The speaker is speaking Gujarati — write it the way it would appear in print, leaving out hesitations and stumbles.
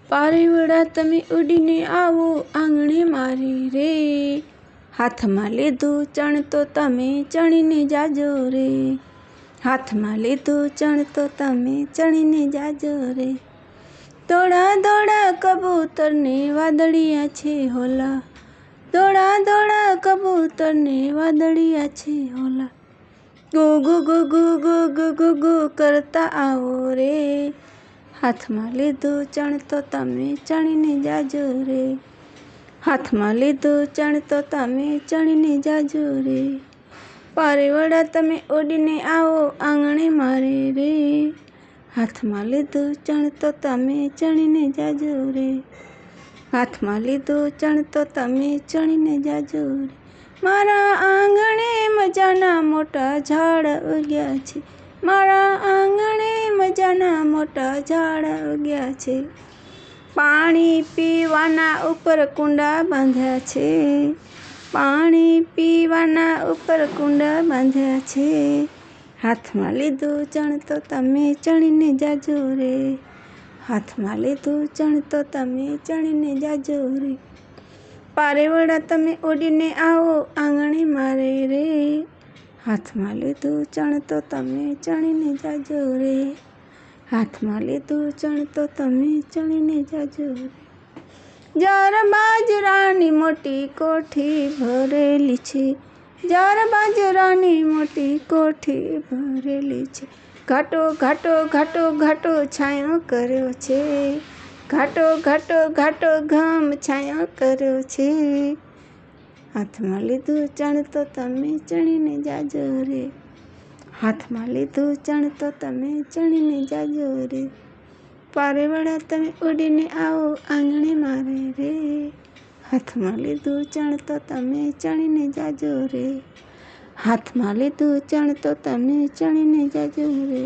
પારેવડા તમે ઉડીને આવો આંગણે મારી રે, હાથમાં લીધું ચણ તો તમે ચણીને જાજો રે, હાથમાં લીધું ચણ તો તમે ચણીને જાજો રે. દોડા દોડા કબૂતરને વાદળિયા છે હોલા, દોડા દોડા કબૂતરને વાદળિયા છે હોલા, ગો ગો ગો ગો ગો ગો ગો ગો કરતા આવો રે, હાથમાં લીધું ચણ તો તમે ચણીને જાજો રે, હાથમાં લીધું ચણ તો તમે ચણીને જાજો રે. પારેવડા તમે ઉડીને આવો આંગણે મારે રે, હાથમાં લીધું ચણ તો તમે ચણીને જાજો રે, હાથમાં લીધું ચણ તો તમે ચણીને જાજો રે. મારા આંગણે મજાના મોટા ઝાડ ઉગ્યા છે, મારા આંગણે મજાના મોટા ઝાડ ઉગ્યા છે, પાણી પીવાના ઉપર કુંડા બાંધ્યા છે, પાણી પીવાના ઉપર કુંડા બાંધ્યા છે, હાથમાં લીધું ચણ તો તમે ચણીને જાજો રે, હાથમાં લીધું ચણ તો તમે ચણીને જાજો રે. પારેવડા તમે ઉડીને આવો આંગણે મારે રે, હાથમાં લીધું ચણ તો તમે ચણીને જાજો રે, હાથમાં લીધું ચણ તો તમે ચણીને જાજો રે. જાર બાજરાની મોટી કોઠી ભરેલી છે, જાર બાજરાની મોટી કોઠી ભરેલી છે, ઘાટો ઘાટો ઘાટો ઘાટો છાંયો કર્યો છે, ઘાટો ઘાટો ઘાટો ઘામ છાંયો કર્યો છે, હાથમાં લીધું ચણ તો તમે ચણીને જાજો રે, હાથમાં લીધું ચણ તો તમે ચણીને જાજો રે. પારેવડા તમે ઉડીને આવો આંગણે મારે રે, હાથમાં લીધું ચણ તો તમે ચણીને જાજો રે, હાથમાં લીધું ચણ તો તમે ચણીને જાજો રે.